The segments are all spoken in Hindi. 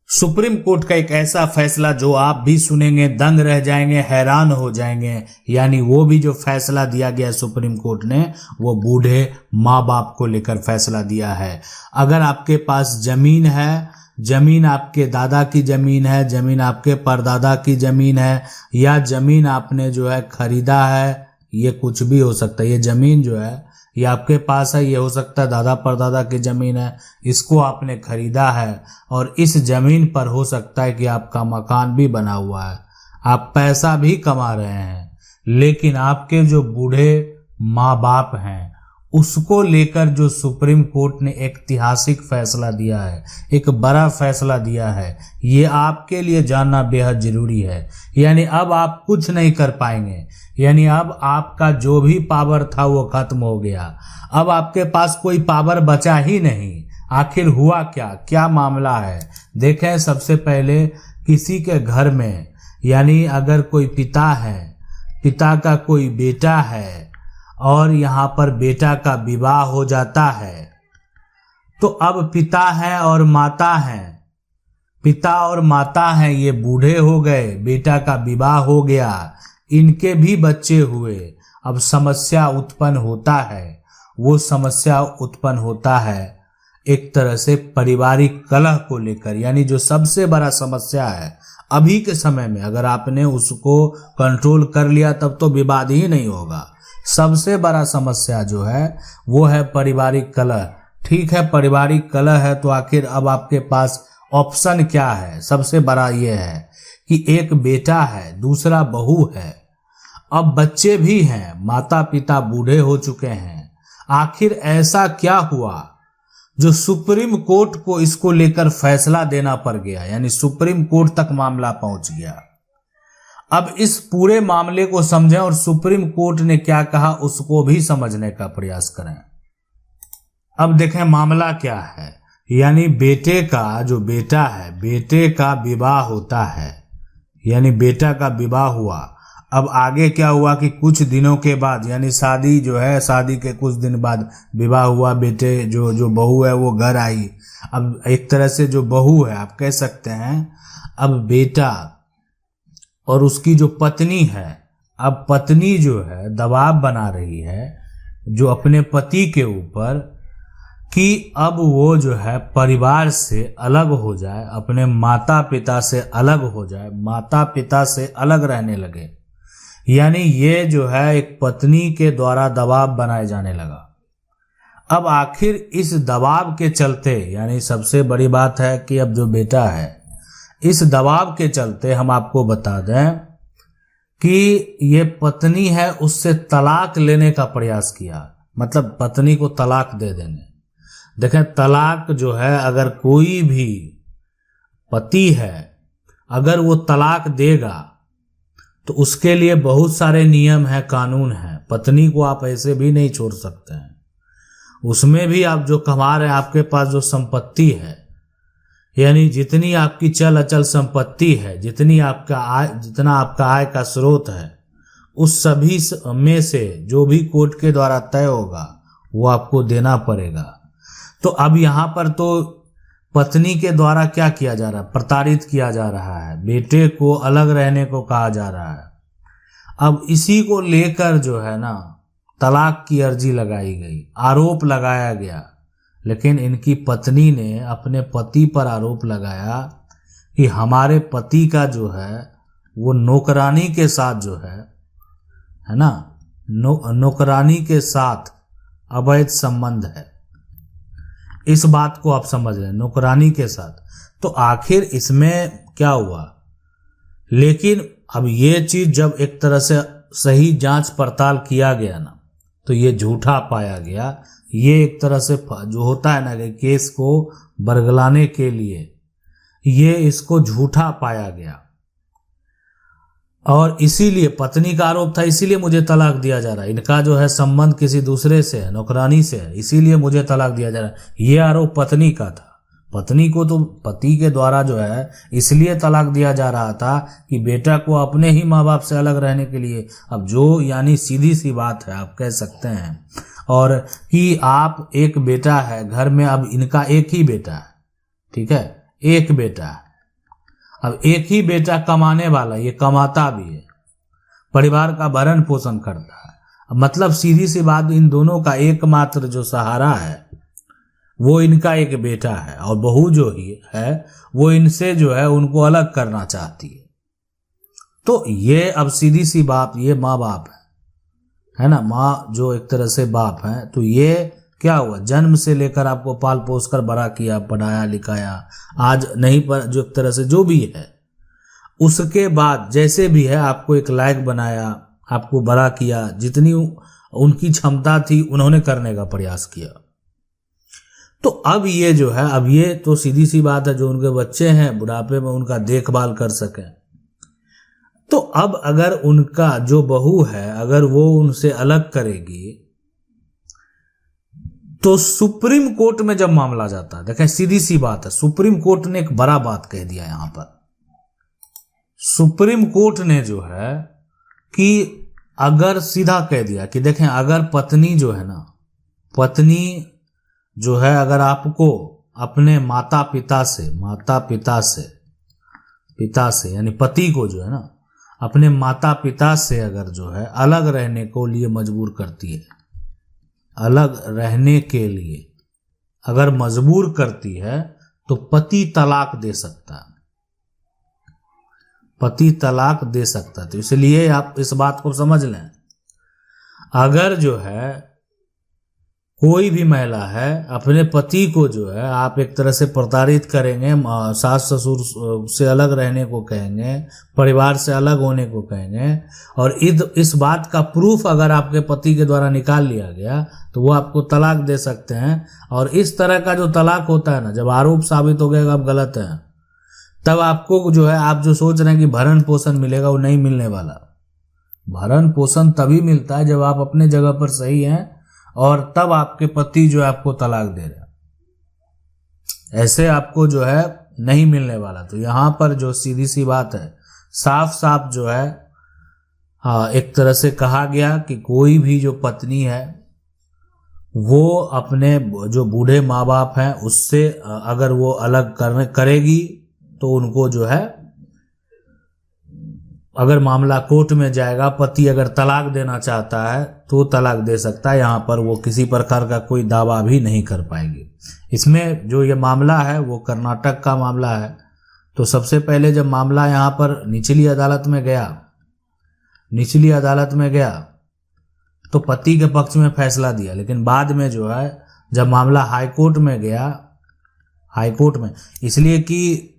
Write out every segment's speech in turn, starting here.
सुप्रीम कोर्ट का एक ऐसा फैसला जो आप भी सुनेंगे दंग रह जाएंगे, हैरान हो जाएंगे। यानी वो भी जो फैसला दिया गया सुप्रीम कोर्ट ने, वो बूढ़े माँ बाप को लेकर फैसला दिया है। अगर आपके पास जमीन है, जमीन आपके दादा की जमीन है, जमीन आपके परदादा की जमीन है, या जमीन आपने जो है खरीदा है, ये कुछ भी हो सकता है। ये जमीन जो है ये आपके पास है, ये हो सकता है दादा परदादा की जमीन है, इसको आपने खरीदा है और इस जमीन पर हो सकता है कि आपका मकान भी बना हुआ है, आप पैसा भी कमा रहे हैं, लेकिन आपके जो बूढ़े माँ बाप हैं उसको लेकर जो सुप्रीम कोर्ट ने एक ऐतिहासिक फैसला दिया है, एक बड़ा फैसला दिया है, ये आपके लिए जानना बेहद जरूरी है। यानी अब आप कुछ नहीं कर पाएंगे, यानी अब आपका जो भी पावर था वो खत्म हो गया, अब आपके पास कोई पावर बचा ही नहीं। आखिर हुआ क्या, क्या मामला है? देखें, सबसे पहले किसी के घर में, यानी अगर कोई पिता है, पिता का कोई बेटा है और यहाँ पर बेटा का विवाह हो जाता है, तो अब पिता है और माता है, पिता और माता हैं, ये बूढ़े हो गए, बेटा का विवाह हो गया, इनके भी बच्चे हुए। अब समस्या उत्पन्न होता है, वो समस्या उत्पन्न होता है एक तरह से पारिवारिक कलह को लेकर। यानी जो सबसे बड़ा समस्या है अभी के समय में, अगर आपने उसको कंट्रोल कर लिया तब तो विवाद ही नहीं होगा। सबसे बड़ा समस्या जो है वो है पारिवारिक कलह। ठीक है, पारिवारिक कलह है तो आखिर अब आपके पास ऑप्शन क्या है? सबसे बड़ा ये है कि एक बेटा है, दूसरा बहू है, अब बच्चे भी हैं, माता पिता बूढ़े हो चुके हैं। आखिर ऐसा क्या हुआ जो सुप्रीम कोर्ट को इसको लेकर फैसला देना पड़ गया, यानी सुप्रीम कोर्ट तक मामला पहुंच गया। अब इस पूरे मामले को समझें और सुप्रीम कोर्ट ने क्या कहा उसको भी समझने का प्रयास करें। अब देखें मामला क्या है। यानी बेटे का जो बेटा है, बेटे का विवाह होता है, यानी बेटा का विवाह हुआ। अब आगे क्या हुआ कि कुछ दिनों के बाद, यानी शादी जो है, शादी के कुछ दिन बाद विवाह हुआ, बेटे जो बहू है वो घर आई। अब एक तरह से जो बहू है आप कह सकते हैं, अब बेटा और उसकी जो पत्नी है, अब पत्नी जो है दबाव बना रही है जो अपने पति के ऊपर कि अब वो जो है परिवार से अलग हो जाए, अपने माता पिता से अलग हो जाए, माता पिता से अलग रहने लगे। यानी ये जो है एक पत्नी के द्वारा दबाव बनाए जाने लगा। अब आखिर इस दबाव के चलते, यानी सबसे बड़ी बात है कि अब जो बेटा है, इस दबाव के चलते हम आपको बता दें कि ये पत्नी है उससे तलाक लेने का प्रयास किया, मतलब पत्नी को तलाक दे देंगे। देखें, तलाक जो है, अगर कोई भी पति है अगर वो तलाक देगा तो उसके लिए बहुत सारे नियम हैं, कानून हैं। पत्नी को आप ऐसे भी नहीं छोड़ सकते हैं। उसमें भी आप जो कमा रहे हैं, आपके पास जो संपत्ति है, यानी जितनी आपकी चल अचल संपत्ति है, जितना आपका आय का स्रोत है, उस सभी में से जो भी कोर्ट के द्वारा तय होगा वो आपको देना पड़ेगा। तो अब यहाँ पर तो पत्नी के द्वारा क्या किया जा रहा है? प्रताड़ित किया जा रहा है, बेटे को अलग रहने को कहा जा रहा है। अब इसी को लेकर जो है ना तलाक की अर्जी लगाई गई, आरोप लगाया गया। लेकिन इनकी पत्नी ने अपने पति पर आरोप लगाया कि हमारे पति का जो है वो नौकरानी के साथ जो है ना, नौकरानी के साथ अवैध संबंध है। इस बात को आप समझ रहे हैं, नौकरानी के साथ। तो आखिर इसमें क्या हुआ? लेकिन अब ये चीज जब एक तरह से सही जांच पड़ताल किया गया ना, तो ये झूठा पाया गया। ये एक तरह से जो होता है ना कि केस को बरगलाने के लिए ये इसको झूठा पाया गया, और इसीलिए पत्नी का आरोप था, इसीलिए मुझे तलाक दिया जा रहा है। इनका जो है संबंध किसी दूसरे से है, नौकरानी से है, इसीलिए मुझे तलाक दिया जा रहा है। ये आरोप पत्नी का था। पत्नी को तो पति के द्वारा जो है इसलिए तलाक दिया जा रहा था कि बेटा को अपने ही माँ बाप से अलग रहने के लिए। अब जो यानी सीधी सी बात है आप कह सकते हैं, और कि आप एक बेटा है घर में, अब इनका एक ही बेटा है, ठीक है, एक बेटा है, अब एक ही बेटा कमाने वाला, ये कमाता भी है, परिवार का भरण पोषण करता है, मतलब सीधी सी बात, इन दोनों का एकमात्र जो सहारा है वो इनका एक बेटा है, और बहू जो ही है वो इनसे जो है उनको अलग करना चाहती है। तो ये अब सीधी सी बात, ये माँ बाप है ना, माँ जो एक तरह से बाप है, तो ये क्या हुआ, जन्म से लेकर आपको पाल पोस कर बड़ा किया, पढ़ाया लिखाया, आज नहीं पर जो एक तरह से जो भी है, उसके बाद जैसे भी है आपको एक लायक बनाया, आपको बड़ा किया, जितनी उनकी क्षमता थी उन्होंने करने का प्रयास किया। तो अब ये जो है, अब ये तो सीधी सी बात है, जो उनके बच्चे हैं बुढ़ापे में उनका देखभाल कर सकें। तो अब अगर उनका जो बहू है अगर वो उनसे अलग करेगी, तो सुप्रीम कोर्ट में जब मामला जाता है, देखें सीधी सी बात है, सुप्रीम कोर्ट ने एक बड़ा बात कह दिया यहां पर। सुप्रीम कोर्ट ने जो है कि अगर सीधा कह दिया कि देखें, अगर पत्नी जो है ना, पत्नी जो है अगर आपको अपने माता पिता से यानी पति को जो है ना अपने माता पिता से अगर जो है अलग रहने को लिए मजबूर करती है, अलग रहने के लिए अगर मजबूर करती है, तो पति तलाक दे सकता है, पति तलाक दे सकता है। तो इसलिए आप इस बात को समझ लें, अगर जो है कोई भी महिला है अपने पति को जो है आप एक तरह से प्रताड़ित करेंगे, सास ससुर से अलग रहने को कहेंगे, परिवार से अलग होने को कहेंगे, और इस बात का प्रूफ अगर आपके पति के द्वारा निकाल लिया गया तो वो आपको तलाक दे सकते हैं। और इस तरह का जो तलाक होता है ना, जब आरोप साबित हो गया कि आप गलत हैं, तब आपको जो है, आप जो सोच रहे हैं कि भरण पोषण मिलेगा, वो नहीं मिलने वाला। भरण पोषण तभी मिलता है जब आप अपने जगह पर सही हैं और तब आपके पति जो है आपको तलाक दे रहे हैं, ऐसे आपको जो है नहीं मिलने वाला। तो यहां पर जो सीधी सी बात है, साफ साफ जो है एक तरह से कहा गया कि कोई भी जो पत्नी है वो अपने जो बूढ़े माँ बाप हैं उससे अगर वो अलग करेगी तो उनको जो है, अगर मामला कोर्ट में जाएगा, पति अगर तलाक देना चाहता है तो तलाक दे सकता है। यहाँ पर वो किसी प्रकार का कोई दावा भी नहीं कर पाएगी। इसमें जो ये मामला है वो कर्नाटक का मामला है। तो सबसे पहले जब मामला यहाँ पर निचली अदालत में गया तो पति के पक्ष में फैसला दिया, लेकिन बाद में जो है जब मामला हाईकोर्ट में गया, हाईकोर्ट में इसलिए कि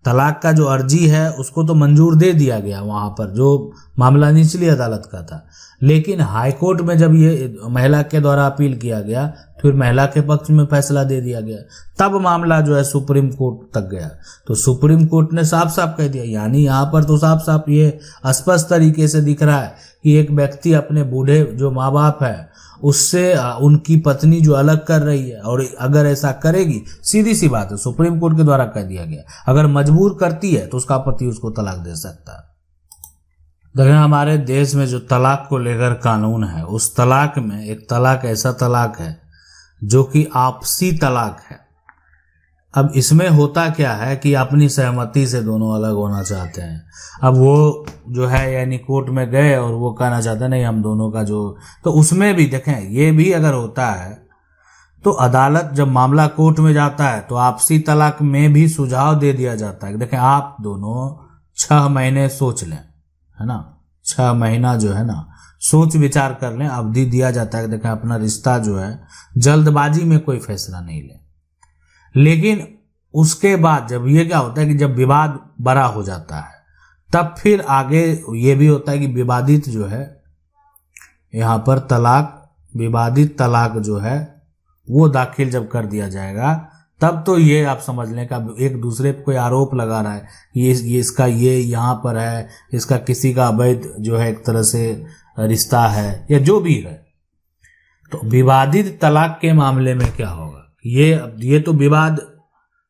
तलाक का जो अर्जी है उसको तो मंजूर दे दिया गया वहां पर, जो मामला निचली अदालत का था, लेकिन हाईकोर्ट में जब ये महिला के द्वारा अपील किया गया, फिर महिला के पक्ष में फैसला दे दिया गया, तब मामला जो है सुप्रीम कोर्ट तक गया। तो सुप्रीम कोर्ट ने साफ साफ कह दिया, यानी यहाँ पर तो साफ साफ ये स्पष्ट तरीके से दिख रहा है कि एक व्यक्ति अपने बूढ़े जो माँ बाप है उससे उनकी पत्नी जो अलग कर रही है, और अगर ऐसा करेगी, सीधी सी बात है, सुप्रीम कोर्ट के द्वारा कह दिया गया, अगर मजबूर करती है तो उसका पति उसको तलाक दे सकता है। देखिए हमारे देश में जो तलाक को लेकर कानून है, उस तलाक में एक तलाक ऐसा तलाक है जो कि आपसी तलाक है। अब इसमें होता क्या है कि अपनी सहमति से दोनों अलग होना चाहते हैं। अब वो जो है यानी कोर्ट में गए और वो कहना चाहते हैं नहीं हम दोनों का जो, तो उसमें भी देखें ये भी अगर होता है तो अदालत जब मामला कोर्ट में जाता है तो आपसी तलाक में भी सुझाव दे दिया जाता है। देखें आप दोनों 6 महीने सोच लें, है ना, 6 महीना जो है ना सोच विचार कर लें, अवधि दिया जाता है। देखें अपना रिश्ता जो है जल्दबाजी में कोई फैसला नहीं ले। लेकिन उसके बाद जब ये क्या होता है कि जब विवाद बड़ा हो जाता है तब फिर आगे ये भी होता है कि विवादित जो है यहाँ पर तलाक, विवादित तलाक जो है वो दाखिल जब कर दिया जाएगा, तब तो ये आप समझ लें कि एक दूसरे पे कोई आरोप लगा रहा है कि ये इसका ये यहाँ पर है, इसका किसी का अवैध जो है एक तरह से रिश्ता है या जो भी है। तो विवादित तलाक के मामले में क्या होगा, ये तो विवाद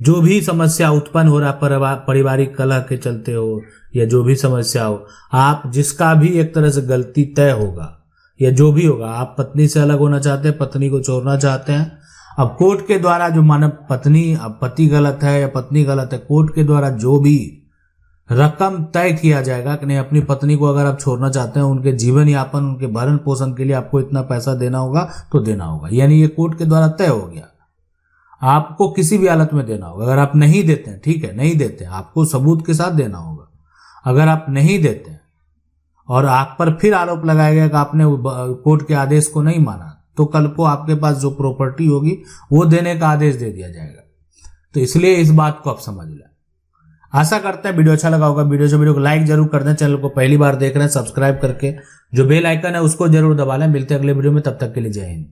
जो भी समस्या उत्पन्न हो रहा है, पारिवारिक कलह के चलते हो या जो भी समस्या हो, आप जिसका भी एक तरह से गलती तय होगा या जो भी होगा, आप पत्नी से अलग होना चाहते हैं, पत्नी को छोड़ना चाहते हैं, अब कोर्ट के द्वारा जो माने पति गलत है या पत्नी गलत है, कोर्ट के द्वारा जो भी रकम तय किया जाएगा कि नहीं, अपनी पत्नी को अगर आप छोड़ना चाहते हैं, उनके जीवन यापन, उनके भरण पोषण के लिए आपको इतना पैसा देना होगा तो देना होगा, यानी ये कोर्ट के द्वारा तय हो गया। आपको किसी भी हालत में देना होगा। अगर आप नहीं देते हैं, ठीक है, नहीं देते हैं, आपको सबूत के साथ देना होगा। अगर आप नहीं देते हैं और आप पर फिर आरोप लगाया गया कि आपने कोर्ट के आदेश को नहीं माना, तो कल को आपके पास जो प्रॉपर्टी होगी वो देने का आदेश दे दिया जाएगा। तो इसलिए इस बात को आप समझ लें। आशा करते हैं वीडियो अच्छा लगा होगा। वीडियो को लाइक जरूर कर दें। चैनल को पहली बार देख रहे हैं, सब्सक्राइब करके जो बेल आइकन है उसको जरूर दबा लें। मिलते हैं अगले वीडियो में, तब तक के लिए जय हिंद।